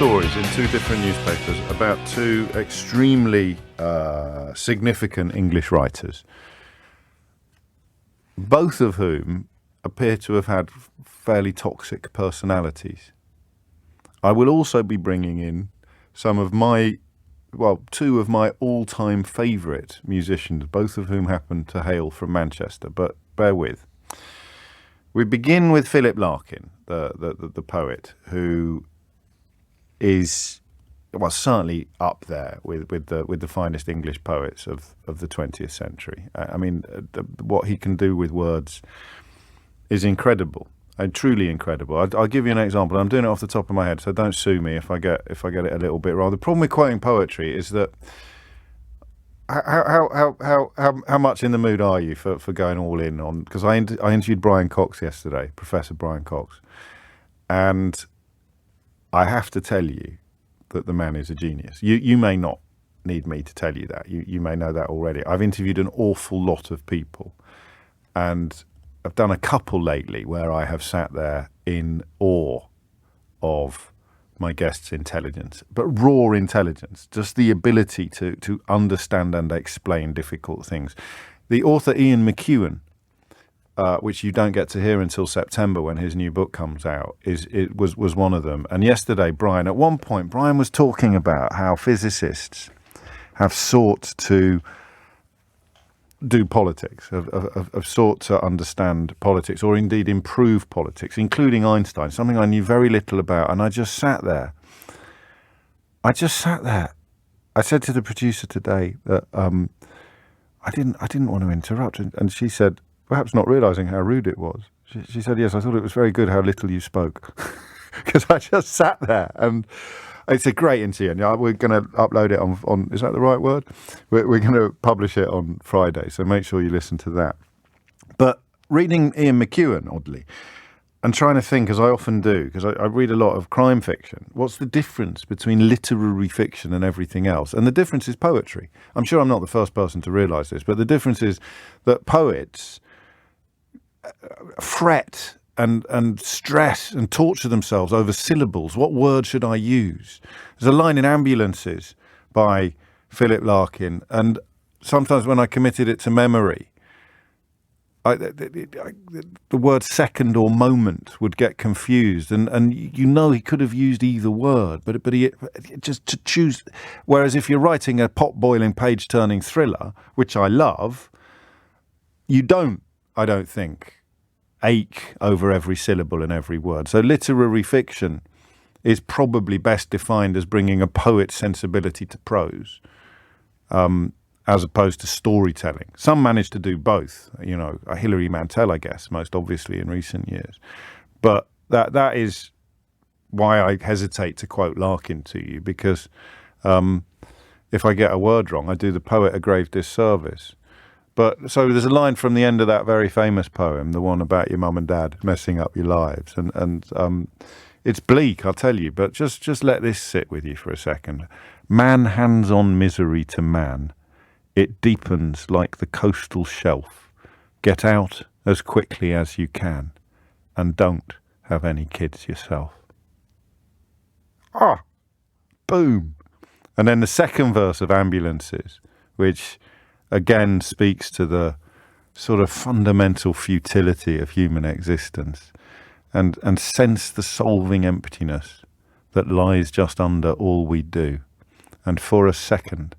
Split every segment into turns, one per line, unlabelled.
stories in two different newspapers about two extremely significant English writers, both of whom appear to have had fairly toxic personalities. I will also be bringing in two of my all-time favourite musicians, both of whom happen to hail from Manchester, but bear with. We begin with Philip Larkin, the poet, who is certainly up there with the finest English poets of the 20th century. I mean, what he can do with words is incredible, and truly incredible. I'll give you an example. I'm doing it off the top of my head, so don't sue me if I get it a little bit wrong. The problem with quoting poetry is that how much in the mood are you for going all in on? Because I interviewed Brian Cox yesterday, Professor Brian Cox, and I have to tell you that the man is a genius. You may not need me to tell you that. You may know that already. I've interviewed an awful lot of people, and I've done a couple lately where I have sat there in awe of my guest's intelligence, but raw intelligence, just the ability to understand and explain difficult things. The author Ian McEwan, which you don't get to hear until September when his new book comes out, was one of them. And yesterday, at one point, Brian was talking about how physicists have sought to do politics, have sought to understand politics, or indeed improve politics, including Einstein, something I knew very little about. And I just sat there. I said to the producer today that I didn't want to interrupt, and she said, perhaps not realising how rude it was, she said, yes, I thought it was very good how little you spoke. Because I just sat there, and it's a great interview. And we're going to upload it on is that the right word? We're going to publish it on Friday, so make sure you listen to that. But reading Ian McEwan, oddly, and trying to think, as I often do, because I read a lot of crime fiction, what's the difference between literary fiction and everything else? And the difference is poetry. I'm sure I'm not the first person to realise this, but the difference is that poets fret and stress and torture themselves over syllables. What word should I use? There's a line in Ambulances by Philip Larkin, and sometimes when I committed it to memory, the word second or moment would get confused, and he could have used either word, but he just to choose. Whereas if you're writing a pot-boiling, page-turning thriller, which I love, you don't, I don't think, ache over every syllable and every word. So literary fiction is probably best defined as bringing a poet's sensibility to prose, as opposed to storytelling. Some manage to do both. Hilary Mantel, I guess, most obviously in recent years. But that is why I hesitate to quote Larkin to you, because if I get a word wrong, I do the poet a grave disservice. But so there's a line from the end of that very famous poem, the one about your mum and dad messing up your lives, and it's bleak, I'll tell you, but just let this sit with you for a second. Man hands on misery to man, it deepens like the coastal shelf. Get out as quickly as you can, and don't have any kids yourself. Boom. And then the second verse of Ambulances, which again speaks to the sort of fundamental futility of human existence, and sense the solving emptiness that lies just under all we do, and for a second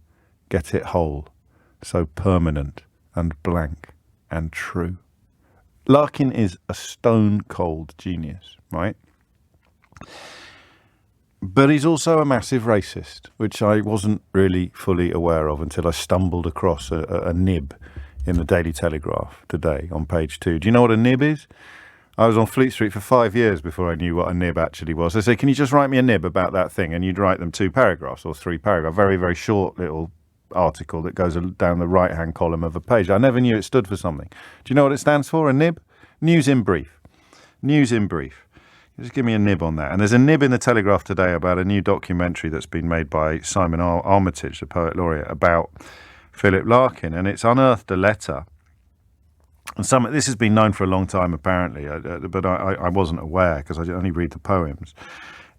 get it whole, so permanent and blank and true. Larkin is a stone-cold genius, right? But he's also a massive racist, which I wasn't really fully aware of until I stumbled across a nib in the Daily Telegraph today on page 2. Do you know what a nib is? I was on Fleet Street for 5 years before I knew what a nib actually was. They say, can you just write me a nib about that thing? And you'd write them 2 paragraphs or 3 paragraphs, very, very short little article that goes down the right-hand column of a page. I never knew it stood for something. Do you know what it stands for, a nib? News in brief. News in brief. Just give me a nib on that. And there's a nib in the Telegraph today about a new documentary that's been made by Simon Armitage, the poet laureate, about Philip Larkin, and it's unearthed a letter. And this has been known for a long time, apparently, but I wasn't aware because I only read the poems.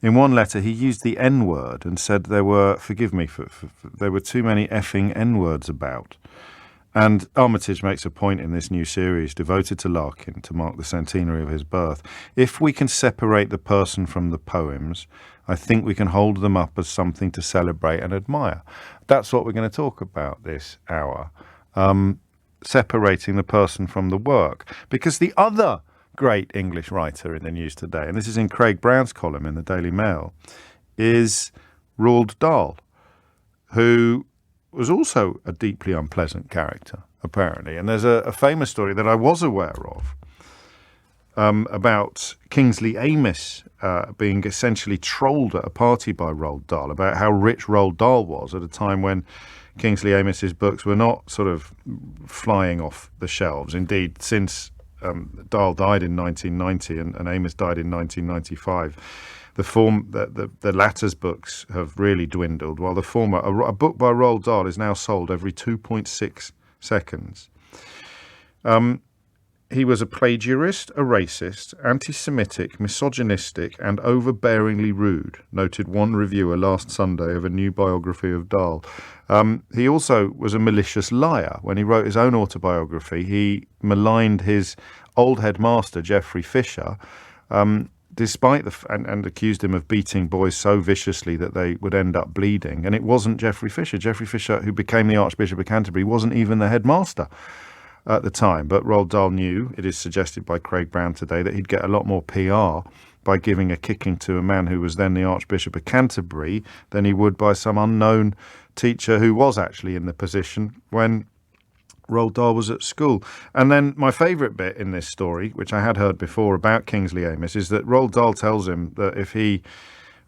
in one letter, he used the N-word and said there were, forgive me, there were too many effing N-words about. And Armitage makes a point in this new series devoted to Larkin to mark the centenary of his birth. If we can separate the person from the poems, I think we can hold them up as something to celebrate and admire. That's what we're going to talk about this hour, separating the person from the work. Because the other great English writer in the news today, and this is in Craig Brown's column in the Daily Mail, is Roald Dahl, who was also a deeply unpleasant character, apparently. And there's a famous story that I was aware of about Kingsley Amis being essentially trolled at a party by Roald Dahl about how rich Roald Dahl was at a time when Kingsley Amis's books were not sort of flying off the shelves. Indeed, since Dahl died in 1990 and Amis died in 1995, the latter's books have really dwindled, while the former, a book by Roald Dahl, is now sold every 2.6 seconds. He was a plagiarist, a racist, anti-Semitic, misogynistic, and overbearingly rude, noted one reviewer last Sunday of a new biography of Dahl. He also was a malicious liar. When he wrote his own autobiography, he maligned his old headmaster, Geoffrey Fisher, despite and accused him of beating boys so viciously that they would end up bleeding. And it wasn't Geoffrey Fisher. Geoffrey Fisher, who became the Archbishop of Canterbury, wasn't even the headmaster at the time. But Roald Dahl knew, it is suggested by Craig Brown today, that he'd get a lot more PR by giving a kicking to a man who was then the Archbishop of Canterbury than he would by some unknown teacher who was actually in the position when Roald Dahl was at school. And then my favourite bit in this story, which I had heard before about Kingsley Amis, is that Roald Dahl tells him that if he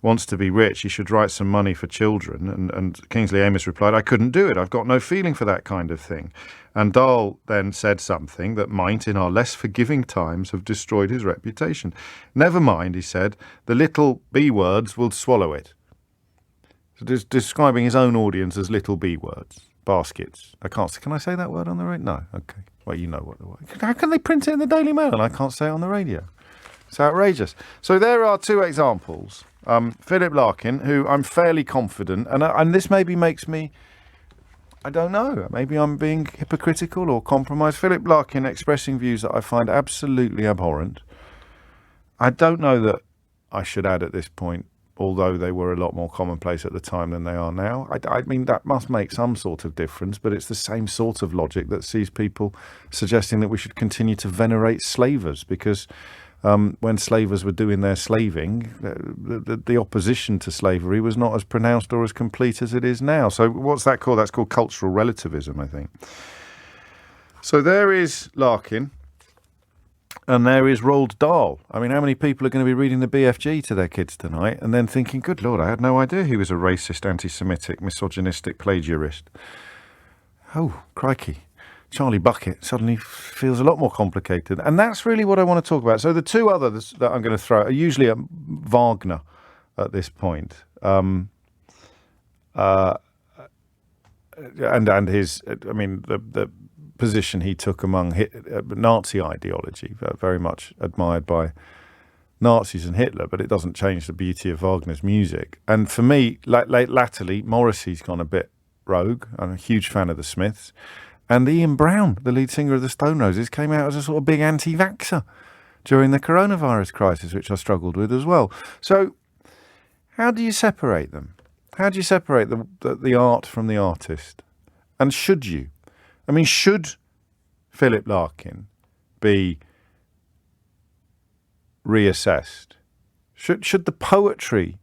wants to be rich, he should write some money for children. And Kingsley Amis replied, "I couldn't do it. I've got no feeling for that kind of thing." And Dahl then said something that might, in our less forgiving times, have destroyed his reputation. "Never mind," he said, "the little B words will swallow it." So describing his own audience as little B words. Baskets. Can I say that word on the radio? No. Okay. Well, you know what the word. How can they print it in the Daily Mail and I can't say it on the radio? It's outrageous. So there are two examples. Philip Larkin, who I'm fairly confident, and this maybe makes me, I don't know, maybe I'm being hypocritical or compromised. Philip Larkin expressing views that I find absolutely abhorrent. I don't know that I should add at this point, although they were a lot more commonplace at the time than they are now. I mean, that must make some sort of difference, but it's the same sort of logic that sees people suggesting that we should continue to venerate slavers, because when slavers were doing their slaving, the opposition to slavery was not as pronounced or as complete as it is now. So what's that called? That's called cultural relativism, I think. So there is Larkin. And there is Roald Dahl. I mean, how many people are going to be reading the BFG to their kids tonight and then thinking, good Lord, I had no idea he was a racist, anti-Semitic, misogynistic plagiarist. Oh, crikey. Charlie Bucket suddenly feels a lot more complicated. And that's really what I want to talk about. So the two others that I'm going to throw are usually Wagner at this point. And his, I mean, the position he took among Nazi ideology, very much admired by Nazis and Hitler, but it doesn't change the beauty of Wagner's music. And for me, latterly, Morrissey's gone a bit rogue. I'm a huge fan of the Smiths. And Ian Brown, the lead singer of the Stone Roses, came out as a sort of big anti-vaxxer during the coronavirus crisis, which I struggled with as well. So how do you separate them? How do you separate the art from the artist? And should you? I mean, should Philip Larkin be reassessed? Should the poetry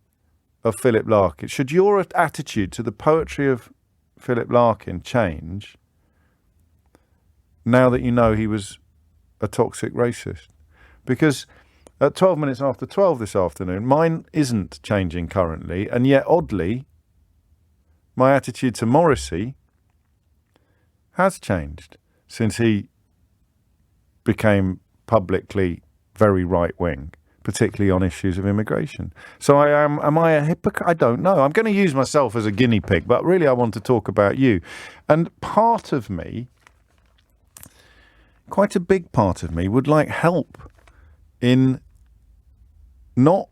of Philip Larkin, should your attitude to the poetry of Philip Larkin change now that you know he was a toxic racist? Because at 12 minutes after 12 this afternoon, mine isn't changing currently, and yet oddly, my attitude to Morrissey has changed since he became publicly very right-wing, particularly on issues of immigration. So am I a hypocrite? I don't know. I'm going to use myself as a guinea pig, but really I want to talk about you. And part of me, quite a big part of me, would like help in not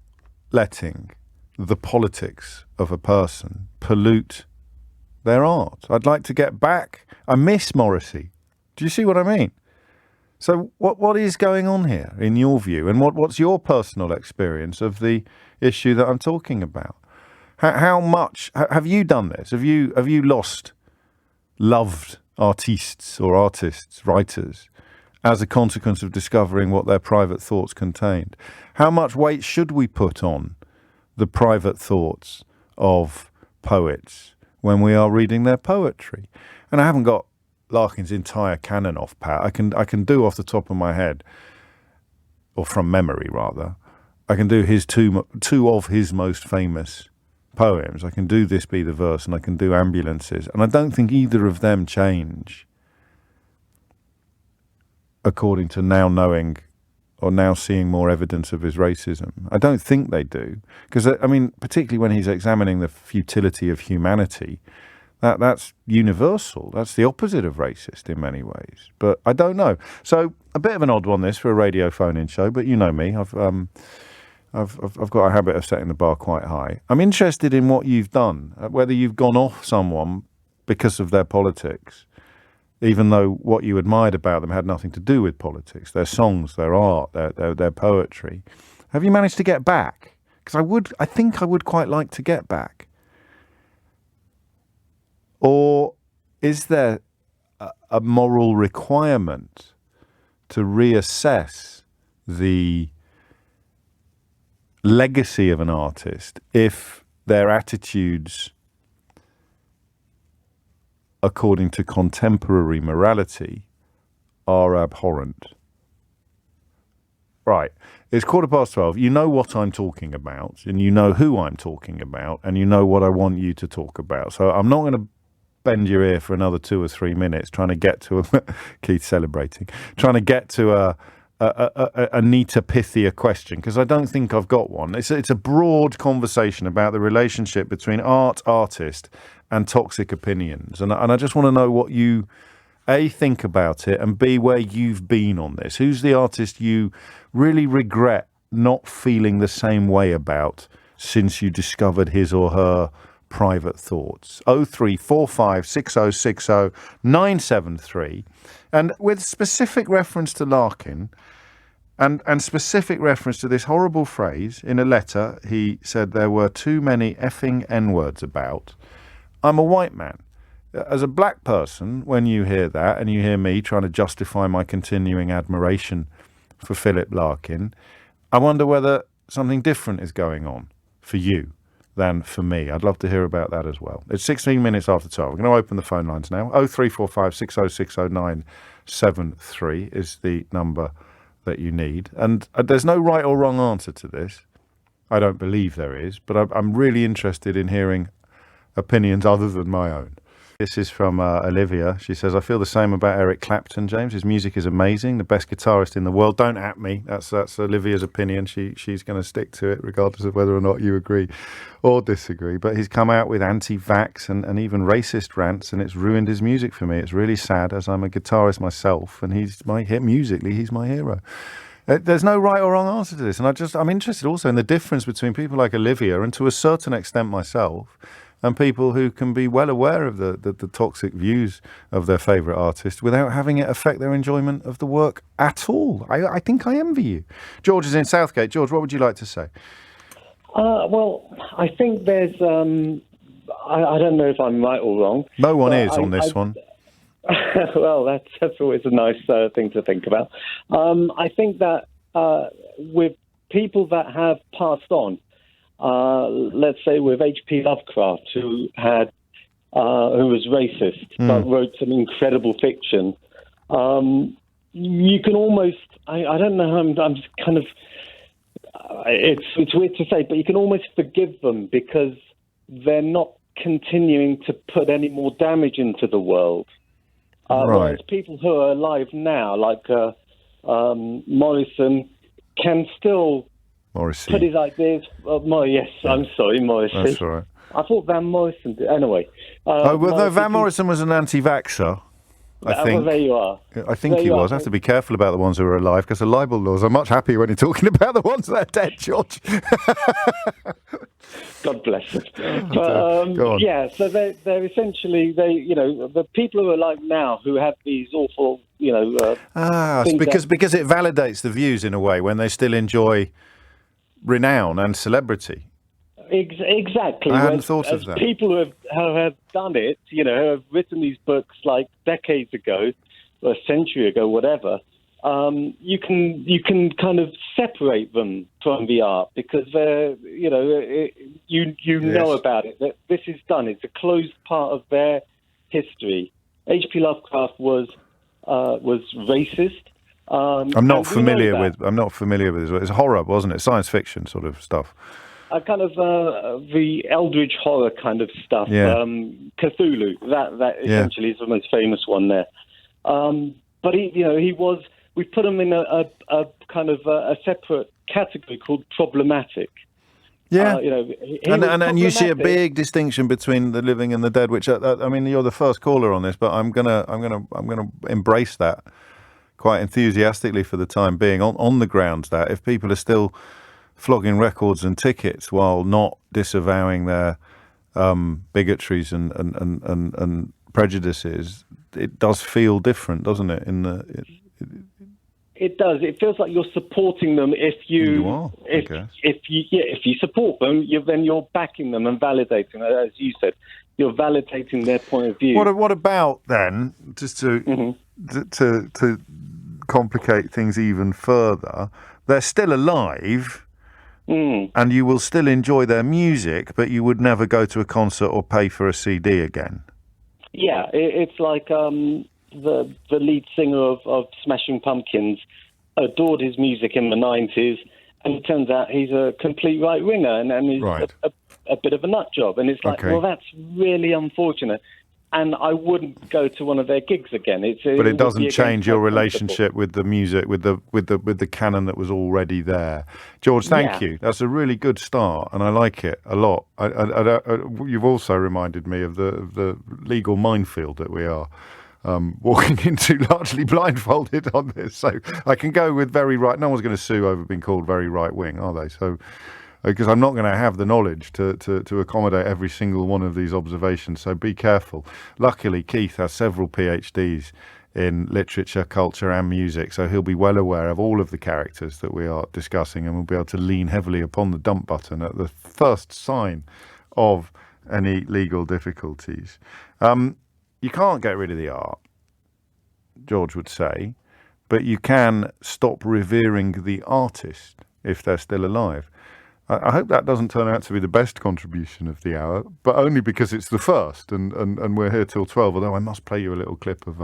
letting the politics of a person pollute their art. I'd like to get back. I miss Morrissey. Do you see what I mean? So what is going on here in your view, and what's your personal experience of the issue that I'm talking about? How much have you done this? Have you loved artists, writers, as a consequence of discovering what their private thoughts contained? How much weight should we put on the private thoughts of poets when we are reading their poetry? And I haven't got Larkin's entire canon off pat. I can do off the top of my head, or from memory rather, I can do his two of his most famous poems. I can do This Be the Verse, and I can do Ambulances, and I don't think either of them change according to now knowing or now seeing more evidence of his racism. I don't think they do, because I mean, particularly when he's examining the futility of humanity, that's universal. That's the opposite of racist in many ways. But I don't know. So a bit of an odd one this for a radio phone-in show, but you know me. I've got a habit of setting the bar quite high. I'm interested in what you've done, whether you've gone off someone because of their politics, even though what you admired about them had nothing to do with politics, their songs, their art, their poetry. Have you managed to get back? Because I think I would quite like to get back. Or is there a moral requirement to reassess the legacy of an artist if their attitudes, according to contemporary morality, are abhorrent? Right. It's 12:15. You know what I'm talking about, and you know who I'm talking about, and you know what I want you to talk about. So I'm not going to bend your ear for another 2 or 3 minutes trying to get to Keith's celebrating, trying to get to a neater, pithier question, because I don't think I've got one. It's a broad conversation about the relationship between artist, and toxic opinions. And I just want to know what you, A, think about it, and B, where you've been on this. Who's the artist you really regret not feeling the same way about since you discovered his or her private thoughts? 0345 6060 973. And with specific reference to Larkin, and specific reference to this horrible phrase, in a letter he said there were too many effing N-words about. I'm a white man. As a black person, when you hear that, and you hear me trying to justify my continuing admiration for Philip Larkin, I wonder whether something different is going on for you than for me. I'd love to hear about that as well. It's 16 minutes after 12. We're going to open the phone lines now. 0345 6060 973 is the number that you need. And there's no right or wrong answer to this. I don't believe there is, but I'm really interested in hearing opinions other than my own. This is from Olivia. She says, I feel the same about Eric Clapton, James. His music is amazing, the best guitarist in the world. Don't at me. That's Olivia's opinion. She's going to stick to it regardless of whether or not you agree or disagree. But he's come out with anti-vax and even racist rants, and it's ruined his music for me. It's really sad, as I'm a guitarist myself, and he's my hit musically. He's my hero. There's no right or wrong answer to this. And I'm interested also in the difference between people like Olivia and to a certain extent myself, and people who can be well aware of the toxic views of their favourite artist without having it affect their enjoyment of the work at all. I think I envy you. George is in Southgate. George, what would you like to say?
Well, I think there's... I don't know if I'm right or wrong.
No one is on this one.
Well, that's always a nice thing to think about. I think that with people that have passed on, let's say with H.P. Lovecraft, who was racist but wrote some incredible fiction. You can almost, I don't know, I'm just kind of, it's weird to say, but you can almost forgive them because they're not continuing to put any more damage into the world. Whereas people who are alive now, like Morrison, can still
Morrissey.
Put his ideas. I'm sorry, Morrissey.
That's all right.
I thought Van Morrison did. Anyway.
Van Morrison was an anti-vaxxer, I think.
Well, there you are.
I think he was. I have to be careful about the ones who are alive because the libel laws are much happier when you're talking about the ones that are dead, George.
God bless them.
Go on.
Yeah, so they're essentially, the people who are like now who have these awful, things
because it validates the views in a way when they still enjoy renown and celebrity.
Exactly.
I hadn't thought of that.
People who have done it, who have written these books like decades ago, or a century ago, whatever. You can kind of separate them from the art because they're, you know about it. That this is done. It's a closed part of their history. H.P. Lovecraft was racist.
I'm not familiar with it. It's horror, wasn't it? Science fiction sort of stuff.
Kind of the eldritch horror kind of stuff.
Yeah.
Cthulhu. That essentially is the most famous one there. But he was. We put him in a kind of a separate category called problematic.
Yeah, and you see a big distinction between the living and the dead. Which I mean, you're the first caller on this, but I'm gonna embrace that quite enthusiastically for the time being. On the grounds that if people are still flogging records and tickets while not disavowing their bigotries and prejudices, it does feel different, doesn't it? It
does. It feels like you're supporting them if you support them, then you're backing them and validating. As you said, you're validating their point of view.
What about then, just to complicate things even further, they're still alive and you will still enjoy their music, but you would never go to a concert or pay for a CD again.
Yeah, it's like the lead singer of Smashing Pumpkins adored his music in the 90s, and it turns out he's a complete right-winger and he's a bit of a nut job. And it's like, well, that's really unfortunate. And I wouldn't go to one of their gigs again. But
it doesn't change your relationship with the music, with the canon that was already there. George, thank you. That's a really good start, and I like it a lot. You've also reminded me of the legal minefield that we are walking into, largely blindfolded on this. So I can go with very right. No one's going to sue over being called very right wing, are they? So. Because I'm not going to have the knowledge to accommodate every single one of these observations, so be careful. Luckily, Keith has several PhDs in literature, culture and music, so he'll be well aware of all of the characters that we are discussing and will be able to lean heavily upon the dump button at the first sign of any legal difficulties. You can't get rid of the art, George would say, but you can stop revering the artist if they're still alive. I hope that doesn't turn out to be the best contribution of the hour, but only because it's the first, and we're here till 12, although I must play you a little clip of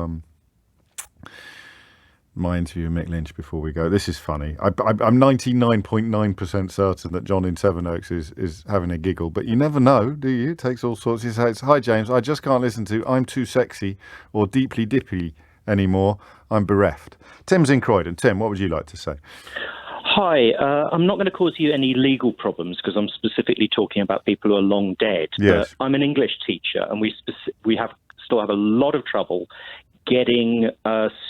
my interview with Mick Lynch before we go. This is funny. I'm 99.9% certain that John in Sevenoaks is having a giggle, but you never know, do you? It takes all sorts. He says, "Hi, James, I just can't listen to I'm Too Sexy or Deeply Dippy anymore. I'm bereft." Tim's in Croydon. Tim, what would you like to say?
Hi, I'm not going to cause you any legal problems because I'm specifically talking about people who are long dead.
Yes.
But I'm an English teacher, and we still have a lot of trouble getting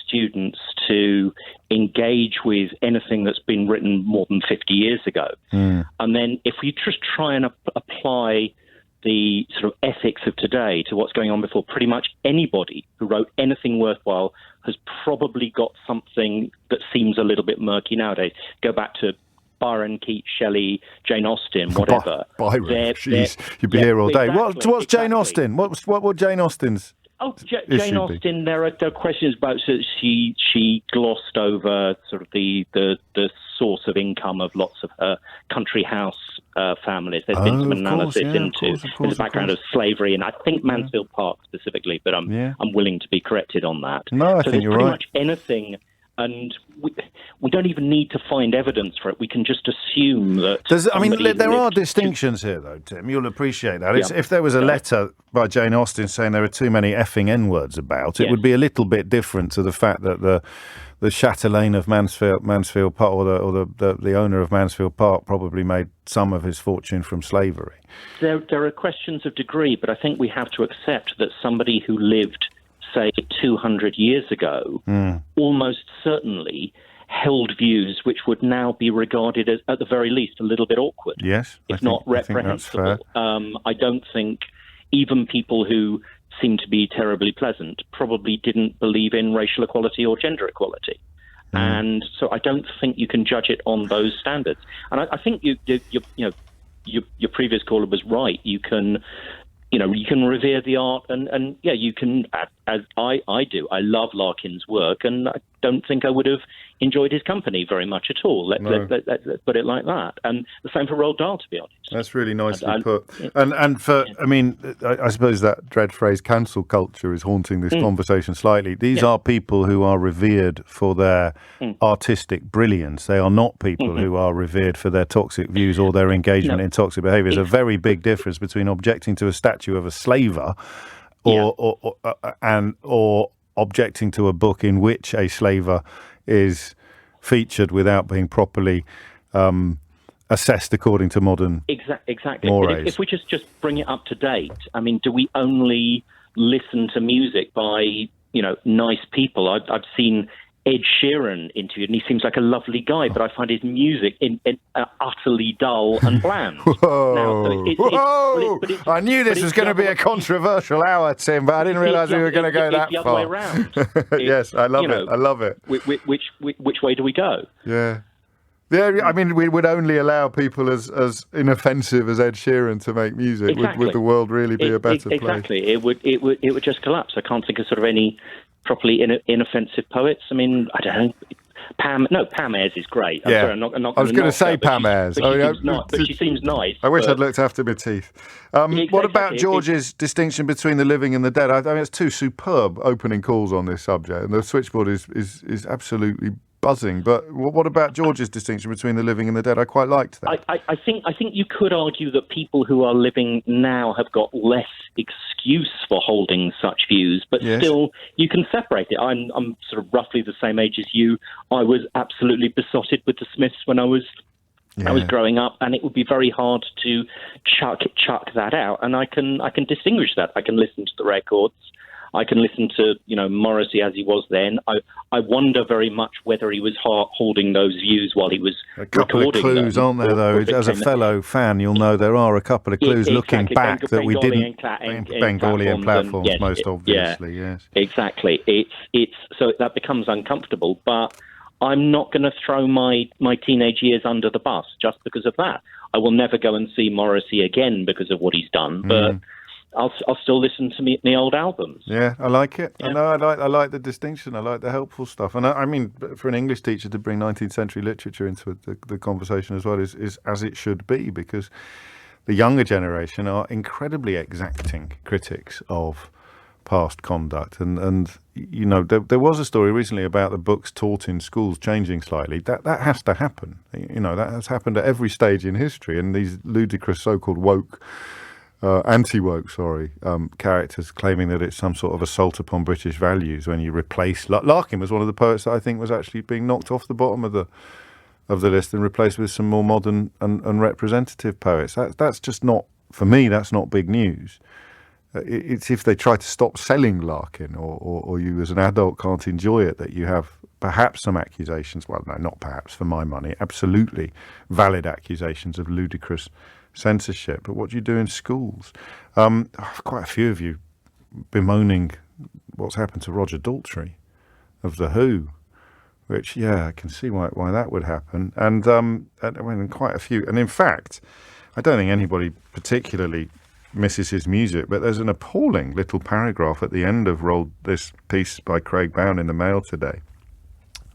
students to engage with anything that's been written more than 50 years ago. And then if we just try and apply the sort of ethics of today to what's going on before, pretty much anybody who wrote anything worthwhile has probably got something that seems a little bit murky nowadays. Go back to Byron, Keats, Shelley, Jane Austen, whatever.
Byron, jeez, you'd be here all day.
Exactly,
what's Jane Austen? What were Jane Austen's?
Jane Austen, there are questions about she glossed over sort of the source of income of lots of her country house families. There's been some analysis into the background of slavery, and I think Mansfield Park specifically, but I'm willing to be corrected on that.
No, I think you're right.
Pretty much anything, and we don't even need to find evidence for it. We can just assume that.
There are distinctions here, though, Tim. You'll appreciate that. If there was a letter by Jane Austen saying there are too many effing N-words about, it would be a little bit different to the fact that the chatelaine of Mansfield Park, or the owner of Mansfield Park, probably made some of his fortune from slavery.
There are questions of degree, but I think we have to accept that somebody who lived, say, 200 years ago, almost certainly held views which would now be regarded as, at the very least, a little bit awkward,
Yes,
if not reprehensible. I don't think even people who seem to be terribly pleasant probably didn't believe in racial equality or gender equality. And so I don't think you can judge it on those standards. And I think your previous caller was right. You can revere the art, and you can, as I do. I love Larkin's work, and I don't think I would have enjoyed his company very much at all. Let's put it like that. And the same for Roald Dahl, to be honest.
That's really nicely put. And for, I mean, I suppose that dread phrase cancel culture is haunting this conversation slightly. These are people who are revered for their artistic brilliance. They are not people who are revered for their toxic views or their engagement in toxic behaviour. There's a very big difference between objecting to a statue of a slaver or objecting to a book in which a slaver is featured without being properly assessed according to modern
exactly.
mores.
If we just bring it up to date, I mean, do we only listen to music by nice people? I've seen Ed Sheeran interviewed, and he seems like a lovely guy, but I find his music utterly dull and bland.
Whoa! I knew this was going to be a controversial hour, Tim, but I didn't realise we were going to go that
far. The
far.
other way around.
Yes, I love it. I love it.
Which way do we go?
Yeah. Yeah, I mean, we would only allow people as inoffensive as Ed Sheeran to make music.
Exactly.
Would the world really be a better place?
Exactly. It would just collapse. I can't think of sort of any properly inoffensive poets. I mean, I don't know. Pam Ayres is great. I'm sorry, I'm not
I was going to say Pam Ayres.
But she seems nice.
I wish I'd looked after my teeth. What about George's distinction between the living and the dead? I mean, it's two superb opening calls on this subject, and the switchboard is absolutely buzzing. But what about George's distinction between the living and the dead? I quite liked that.
I think you could argue that people who are living now have got less excuse for holding such views, but still you can separate it. I'm sort of roughly the same age as you. I was absolutely besotted with the Smiths when I was growing up, and it would be very hard to chuck that out. And I can distinguish that. I can listen to the records. I can listen to, Morrissey as he was then. I wonder very much whether he was holding those views while he was recording.
A couple of clues, aren't there, though? As a fellow fan, you'll know there are a couple of clues looking back that we didn't. Bengali and platforms, most obviously, yes.
Exactly. It's so that becomes uncomfortable, but I'm not going to throw my teenage years under the bus just because of that. I will never go and see Morrissey again because of what he's done, but I'll still listen to the old albums.
Yeah, I like it. Yeah. I like the distinction. I like the helpful stuff. And I mean, for an English teacher to bring 19th century literature into the conversation as well is as it should be, because the younger generation are incredibly exacting critics of past conduct. And there was a story recently about the books taught in schools changing slightly. That has to happen. That has happened at every stage in history. And these ludicrous so-called woke anti-woke, characters claiming that it's some sort of assault upon British values when you replace... Larkin was one of the poets that I think was actually being knocked off the bottom of the list and replaced with some more modern and representative poets. That's just not, for me, that's not big news. It's if they try to stop selling Larkin or you as an adult can't enjoy it, that you have perhaps some accusations, well, no, not perhaps, for my money, absolutely valid accusations of ludicrous censorship. But what do you do in schools? Quite a few of you bemoaning what's happened to Roger Daltrey of The Who, which, I can see why that would happen. And I mean, quite a few. And in fact, I don't think anybody particularly misses his music, but there's an appalling little paragraph at the end of this piece by Craig Bown in the Mail today.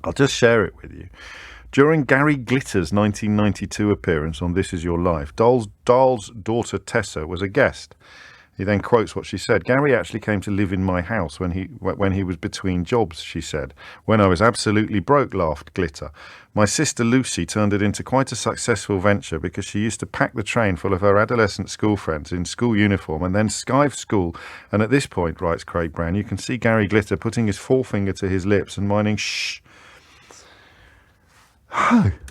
I'll just share it with you. During Gary Glitter's 1992 appearance on This Is Your Life, Dahl's daughter Tessa was a guest. He then quotes what she said. Gary actually came to live in my house when he was between jobs, she said. When I was absolutely broke, laughed Glitter. My sister Lucy turned it into quite a successful venture because she used to pack the train full of her adolescent school friends in school uniform and then skive school. And at this point, writes Craig Brown, you can see Gary Glitter putting his forefinger to his lips and whining, shh.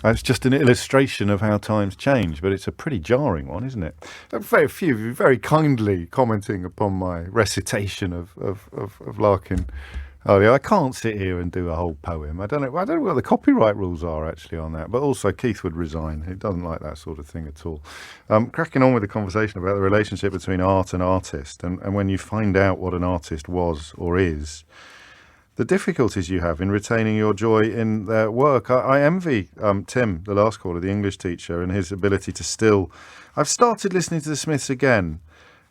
That's just an illustration of how times change, but it's a pretty jarring one, isn't it? Very few of you very kindly commenting upon my recitation of Larkin Oh yeah, I can't sit here and do a whole poem. I don't know what the copyright rules are actually on that. But also, Keith would resign. He doesn't like that sort of thing at all. Cracking on with the conversation about the relationship between art and artist, and when you find out what an artist was or is, the difficulties you have in retaining your joy in their work. I envy Tim, the last caller, the English teacher, and his ability to still. I've started listening to the Smiths again,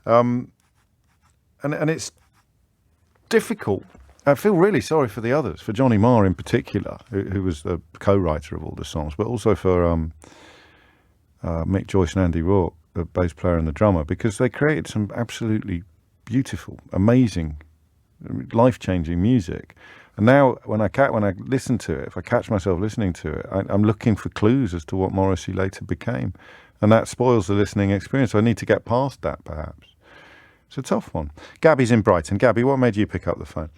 and it's difficult. I feel really sorry for the others, for Johnny Marr in particular, who was the co-writer of all the songs, but also for Mick Joyce and Andy Rourke, the bass player and the drummer, because they created some absolutely beautiful, amazing, life-changing music. And now when I listen to it, if I catch myself listening to it, I'm looking for clues as to what Morrissey later became. And that spoils the listening experience. So I need to get past that, perhaps. It's a tough one. Gabby's in Brighton. Gabby, what made you pick up the phone?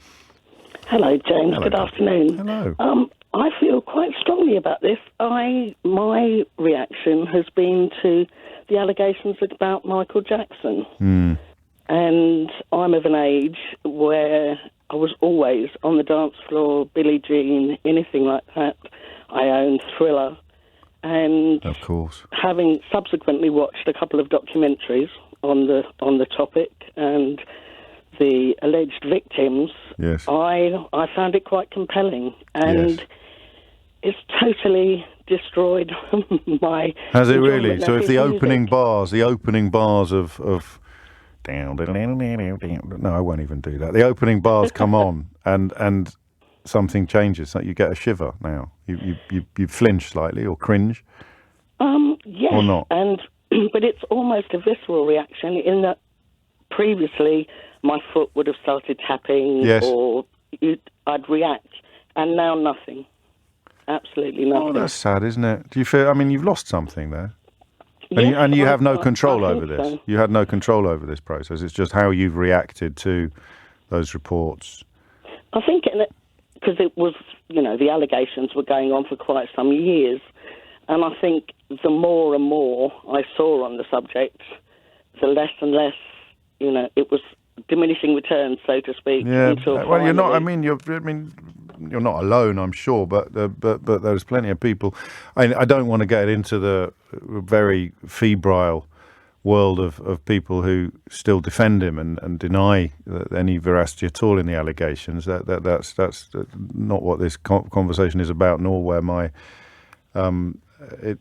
Hello, James.
Hello,
Good afternoon.
Hello.
I feel quite strongly about this. My reaction has been to the allegations about Michael Jackson. And I'm of an age where I was always on the dance floor, Billie Jean, anything like that. I owned Thriller. And
of course,
having subsequently watched a couple of documentaries on the topic and the alleged victims,
yes,
I found it quite compelling, and
yes.
It's totally destroyed my.
Has it really?
enjoyment
So
of
if
his
the
music.
opening bars of down, no, I won't even do that. The opening bars come on, and something changes. So you get a shiver now. You flinch slightly or cringe.
Yes,
or not.
But it's almost a visceral reaction in that previously my foot would have started tapping,
Yes.
or I'd react, and now nothing. Absolutely nothing.
Oh, that's sad, isn't it? Do you feel? I mean, you've lost something there.
Yes,
And you have no
I
control
think
over this.
so.
You had no control over this process. It's just how you've reacted to those reports.
I think because it was, the allegations were going on for quite some years, and I think the more and more I saw on the subject, the less and less, it was diminishing returns, so to speak.
Yeah.
Until
Well, you're not.
finally-
You're not alone, I'm sure, but there's plenty of people. I don't want to get into the very febrile world of people who still defend him and deny any veracity at all in the allegations. That's not what this conversation is about, nor where my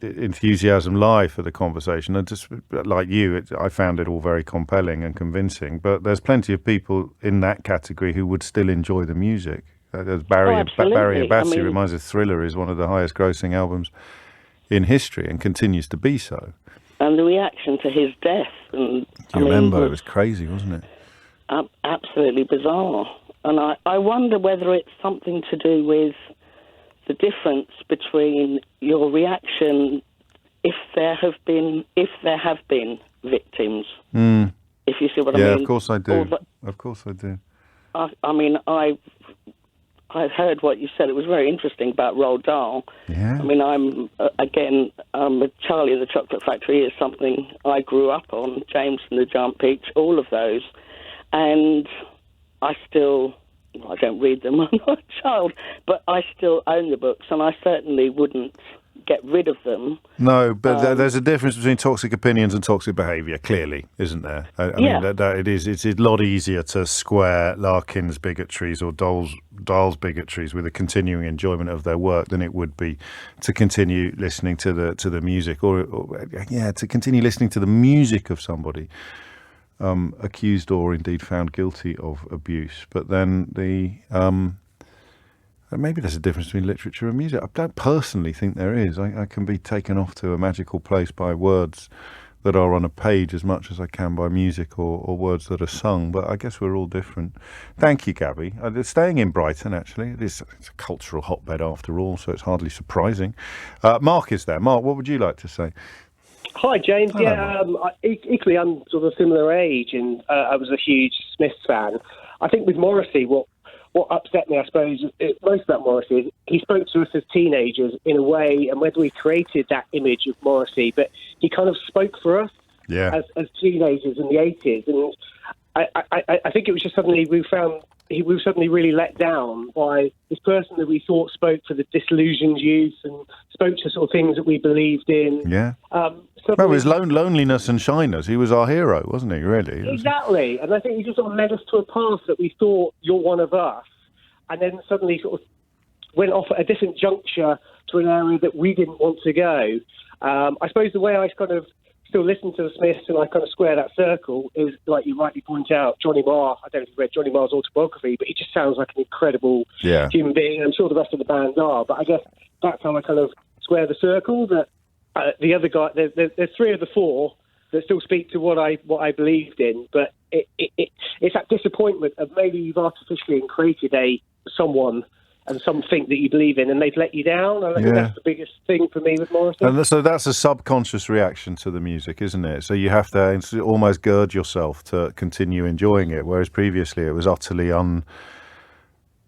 enthusiasm lie for the conversation. And just like you, I found it all very compelling and convincing. But there's plenty of people in that category who would still enjoy the music. As Barry
absolutely.
Abbasi reminds us, Thriller is one of the highest grossing albums in history and continues to be so.
And the reaction to his death. And,
Do you remember? It was crazy, wasn't it?
Absolutely bizarre. And I wonder whether it's something to do with the difference between your reaction if there have been victims. If you see what I mean.
Yeah, of course I do. Of course I do.
I heard what you said. It was very interesting about Roald Dahl.
Yeah.
I mean, I'm Charlie and the Chocolate Factory is something I grew up on. James and the Giant Peach, all of those. And I don't read them. I'm not a child, but I still own the books, and I certainly wouldn't get rid of them.
No, but there's a difference between toxic opinions and toxic behaviour, clearly, isn't there? I mean, it's a lot easier to square Larkin's bigotries or Dahl's bigotries with a continuing enjoyment of their work than it would be to continue listening to the music or to continue listening to the music of somebody accused or indeed found guilty of abuse. But then maybe there's a difference between literature and music. I don't personally think there is. I can be taken off to a magical place by words that are on a page as much as I can by music or words that are sung, but I guess we're all different. Thank you, Gabby. Staying in Brighton, actually. It's a cultural hotbed after all, so it's hardly surprising. Mark is there. Mark, what would you like to say?
Hi, James.
Hello,
Equally, I'm sort of a similar age, and I was a huge Smiths fan. I think with Morrissey, what upset me, I suppose, most about Morrissey is he spoke to us as teenagers in a way, and whether we created that image of Morrissey, but he kind of spoke for us as teenagers in the 80s. And I think it was just suddenly we found we were suddenly really let down by this person that we thought spoke for the disillusioned youth and spoke to sort of things that we believed in.
Yeah. Well, it was loneliness and shyness. He was our hero, wasn't he, really?
Exactly. And I think he just sort of led us to a path that we thought, you're one of us, and then suddenly sort of went off at a different juncture to an area that we didn't want to go. I suppose the way I kind of still listen to the Smiths and I kind of square that circle is, like you rightly point out, Johnny Marr. I don't know if you've read Johnny Marr's autobiography, but he just sounds like an incredible human being. I'm sure the rest of the band are, but I guess that's how I kind of square the circle. That the other guy, there's three of the four that still speak to what I believed in, but it's that disappointment of maybe you've artificially created someone and something that you believe in, and they've let you down. I think that's the biggest thing for me with Morrissey.
And so that's a subconscious reaction to the music, isn't it? So you have to almost gird yourself to continue enjoying it, whereas previously it was utterly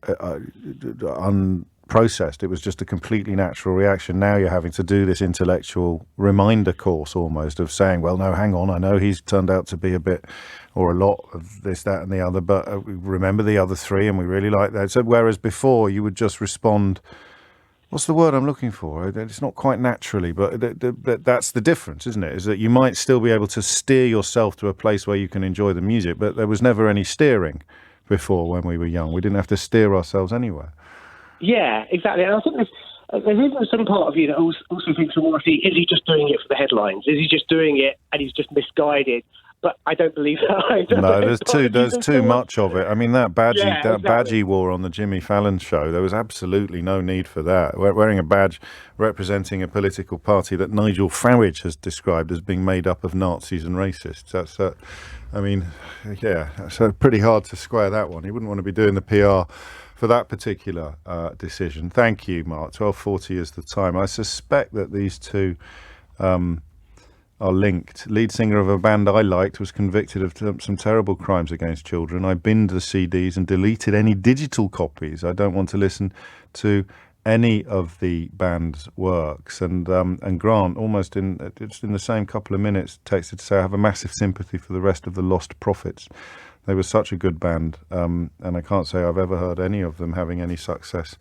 unprocessed. It was just a completely natural reaction. Now you're having to do this intellectual reminder course almost of saying, well, no, hang on, I know he's turned out to be a bit or a lot of this, that and the other, but remember the other three and we really like that. So whereas before you would just respond, what's the word I'm looking for? It's not quite naturally, but that's the difference, isn't it? Is that you might still be able to steer yourself to a place where you can enjoy the music, but there was never any steering before when we were young. We didn't have to steer ourselves anywhere.
Yeah, exactly. And I think there's even some part of you that also thinks of Morrissey, is he just doing it for the headlines? Is he just doing it and he's just misguided? But I don't believe that.
No, there's too much of it. I mean, that badge he wore on the Jimmy Fallon show, there was absolutely no need for that. Wearing a badge representing a political party that Nigel Farage has described as being made up of Nazis and racists. That's, so pretty hard to square that one. He wouldn't want to be doing the PR for that particular decision. Thank you, Mark. 12:40 is the time. I suspect that these two are linked. Lead singer of a band I liked was convicted of some terrible crimes against children. I binned the CDs and deleted any digital copies. I don't want to listen to any of the band's works. And Grant, almost in the same couple of minutes, texted to say, I have a massive sympathy for the rest of the Lost Prophets. They were such a good band, and I can't say I've ever heard any of them having any success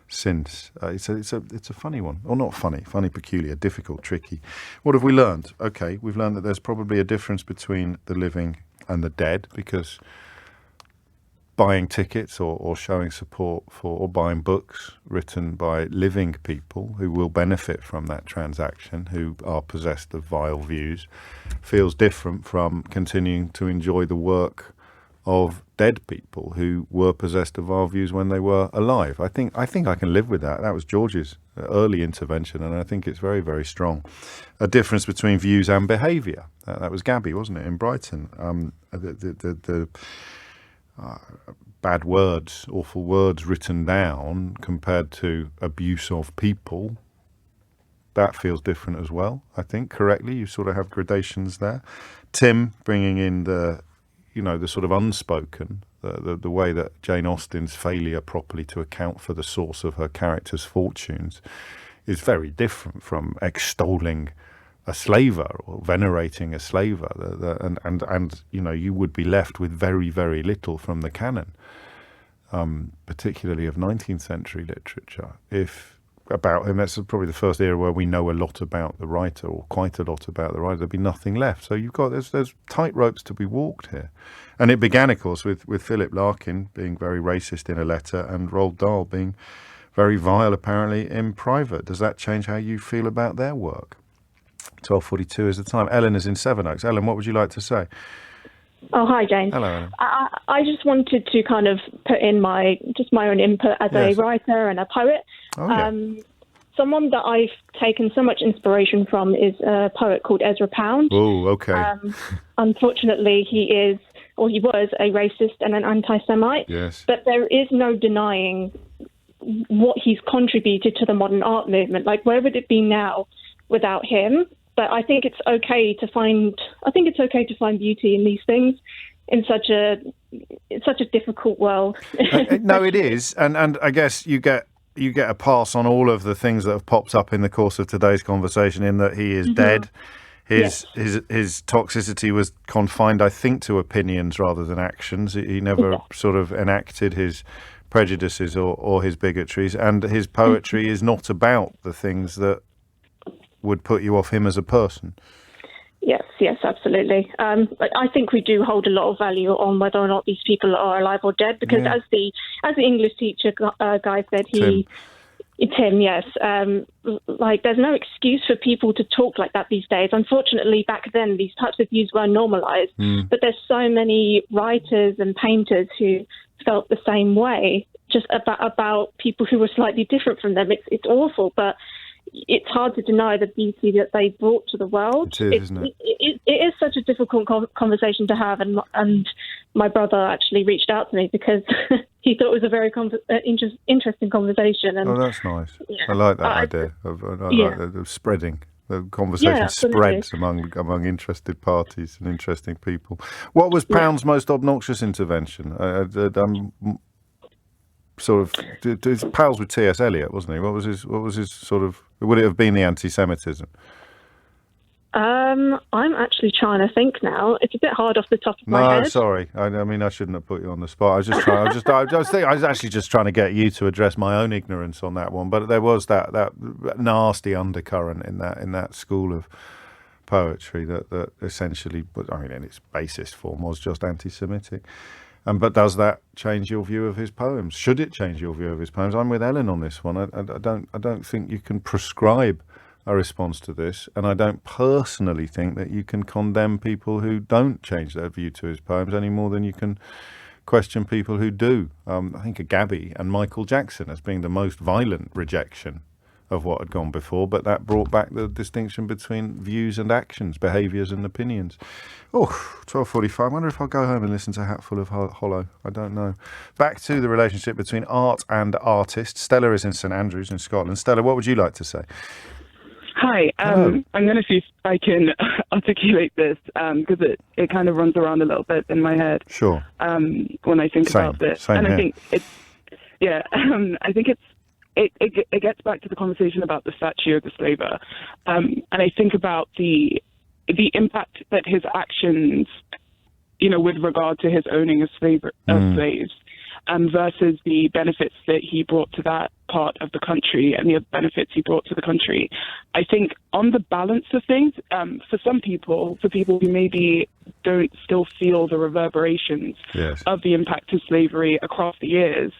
since. It's a funny one, or not funny, peculiar, difficult, tricky. What have we learned? Okay, we've learned that there's probably a difference between the living and the dead, because buying tickets or showing support for or buying books written by living people who will benefit from that transaction, who are possessed of vile views, feels different from continuing to enjoy the work of dead people who were possessed of our views when they were alive. I think I can live with that. That was George's early intervention, and I think it's very, very strong. A difference between views and behaviour. That was Gabby, wasn't it, in Brighton? The bad words, awful words written down compared to abuse of people. That feels different as well, I think, correctly. You sort of have gradations there. Tim bringing in the sort of unspoken, the way that Jane Austen's failure properly to account for the source of her character's fortunes is very different from extolling a slaver or venerating a slaver. And you would be left with very, very little from the canon, particularly of 19th century literature, about him. That's probably the first era where we know a lot about the writer, or quite a lot about the writer. There'd be nothing left. So there's tight ropes to be walked here. And it began, of course, with Philip Larkin being very racist in a letter and Roald Dahl being very vile, apparently, in private. Does that change how you feel about their work? 12:42 is the time. Ellen is in Sevenoaks. Ellen, what would you like to say?
Oh, hi, James.
Hello, Ellen.
I just wanted to kind of put in my own input as a writer and a poet.
Oh, yeah.
Someone that I've taken so much inspiration from is a poet called Ezra Pound.
Oh, okay.
Unfortunately, he was a racist and an anti-Semite.
Yes.
But there is no denying what he's contributed to the modern art movement. Like, where would it be now without him? But I think it's okay to find beauty in these things in such a difficult world.
No, it is, and I guess you get a pass on all of the things that have popped up in the course of today's conversation. In that he is dead, his toxicity was confined, I think, to opinions rather than actions. He never sort of enacted his prejudices or his bigotries, and his poetry is not about the things that would put you off him as a person.
Yes, absolutely. I think we do hold a lot of value on whether or not these people are alive or dead, because as the English teacher guy said, Tim, yes, like there's no excuse for people to talk like that these days. Unfortunately, back then these types of views were normalised, but there's so many writers and painters who felt the same way, just about people who were slightly different from them. It's awful, but it's hard to deny the beauty that they brought to the world.
It is, isn't it?
It is such a difficult conversation to have, and my brother actually reached out to me because he thought it was a very interesting conversation. And,
that's nice. Yeah. I like that idea of spreading. The conversation spreads among interested parties and interesting people. What was Pound's most obnoxious intervention? Sort of pals with T.S. Eliot, wasn't he? What was his sort of? Would it have been the anti-Semitism?
I'm actually trying to think now. It's a bit hard off the top of my head.
No, sorry. I mean, I shouldn't have put you on the spot. I was just trying. I was actually just trying to get you to address my own ignorance on that one. But there was that nasty undercurrent in that school of poetry that essentially, I mean, in its basest form, was just anti-Semitic. But does that change your view of his poems? Should it change your view of his poems? I'm with Ellen on this one. I don't think you can prescribe a response to this, and I don't personally think that you can condemn people who don't change their view to his poems any more than you can question people who do. I think of Gabby and Michael Jackson as being the most violent rejection of what had gone before, but that brought back the distinction between views and actions, behaviours and opinions. 12:45. I wonder if I'll go home and listen to Hatful of Hollow. I don't know. Back to the relationship between art and artist. Stella is in St Andrews in Scotland. Stella, what would you like to say?
Hi. I'm going to see if I can articulate this, because it kind of runs around a little bit in my head.
Sure.
When I think about this.
Same here.
I think I think it gets back to the conversation about the statue of the slaver, and I think about the impact that his actions, with regard to his owning of slaves, versus the benefits that he brought to that part of the country and the benefits he brought to the country. I think on the balance of things, for some people, who maybe don't still feel the reverberations of the impact of slavery across the years,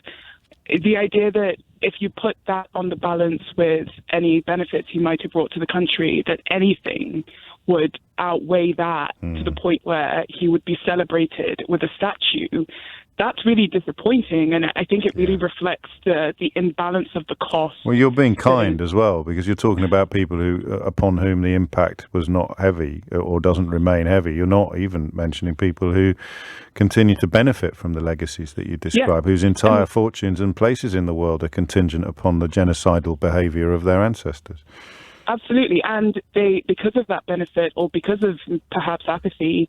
the idea that if you put that on the balance with any benefits he might have brought to the country, that anything would outweigh that to the point where he would be celebrated with a statue, that's really disappointing. And I think it really reflects the imbalance of the cost.
Well, you're being kind as well, because you're talking about people upon whom the impact was not heavy or doesn't remain heavy. You're not even mentioning people who continue to benefit from the legacies that you describe, whose entire fortunes and places in the world are contingent upon the genocidal behaviour of their ancestors.
Absolutely. And because of that benefit, or because of perhaps apathy,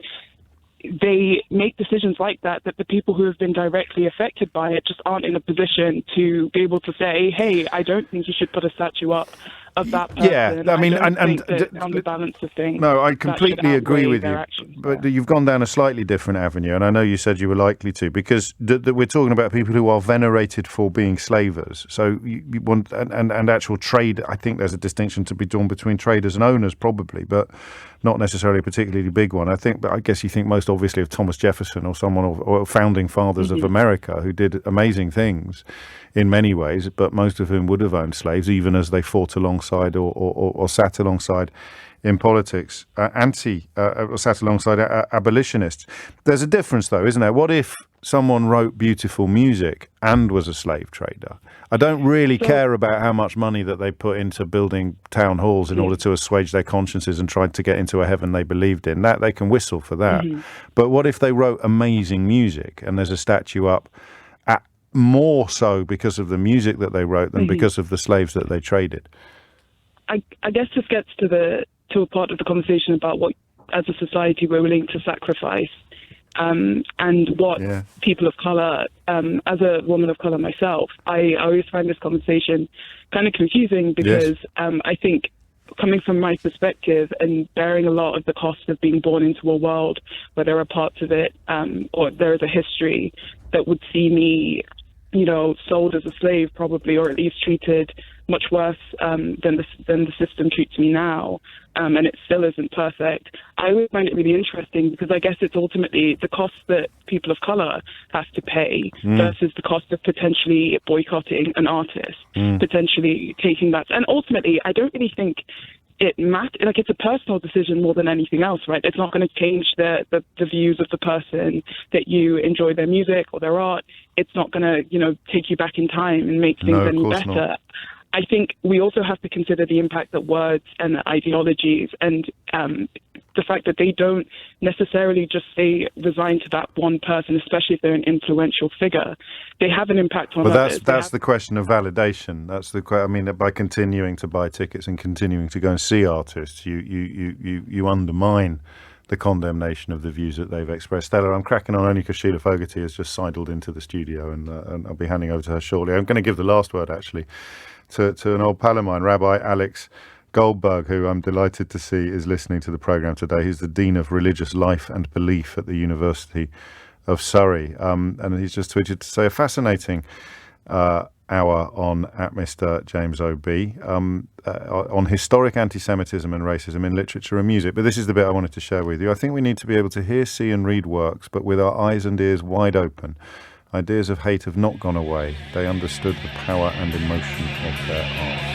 they make decisions like that the people who have been directly affected by it just aren't in a position to be able to say, hey, I don't think you should put a statue up of that person.
Yeah, I mean,
and on the balance of things.
No, I completely agree with you. But you've gone down a slightly different avenue, and I know you said you were likely to, because we're talking about people who are venerated for being slavers. So you want and actual trade. I think there's a distinction to be drawn between traders and owners, probably, but not necessarily a particularly big one. But I guess you think most obviously of Thomas Jefferson or someone or founding fathers of America who did amazing things in many ways, but most of whom would have owned slaves, even as they fought alongside or sat alongside in politics, or sat alongside abolitionists. There's a difference, though, isn't there? What if someone wrote beautiful music and was a slave trader? I don't really care about how much money that they put into building town halls in order to assuage their consciences and tried to get into a heaven they believed in. That they can whistle for that. But what if they wrote amazing music and there's a statue up more so because of the music that they wrote than because of the slaves that they traded?
I guess this gets to a part of the conversation about what, as a society, we're willing to sacrifice, and what people of colour, as a woman of colour myself, I always find this conversation kind of confusing, because I think coming from my perspective and bearing a lot of the cost of being born into a world where there are parts of it, or there is a history that would see me, sold as a slave probably, or at least treated much worse than the system treats me now, and it still isn't perfect. I would find it really interesting because I guess it's ultimately the cost that people of colour have to pay versus the cost of potentially boycotting an artist, potentially taking that. And ultimately, I don't really think it matters. Like, it's a personal decision more than anything else, right? It's not going to change the views of the person that you enjoy their music or their art. It's not going to, take you back in time and make things any better. Not. I think we also have to consider the impact that words and ideologies and the fact that they don't necessarily just stay resigned to that one person, especially if they're an influential figure. They have an impact on others.
But that's the question of validation. That's by continuing to buy tickets and continuing to go and see artists, you undermine the condemnation of the views that they've expressed. Stella, I'm cracking on only because Sheila Fogarty has just sidled into the studio, and I'll be handing over to her shortly. I'm going to give the last word, actually, to an old pal of mine, Rabbi Alex Goldberg, who I'm delighted to see is listening to the programme today. He's the Dean of Religious Life and Belief at the University of Surrey. And he's just tweeted to say a fascinating hour on at Mr. James O.B. On historic anti-Semitism and racism in literature and music. But this is the bit I wanted to share with you. I think we need to be able to hear, see and read works, but with our eyes and ears wide open. Ideas of hate have not gone away. They understood the power and emotion of their art.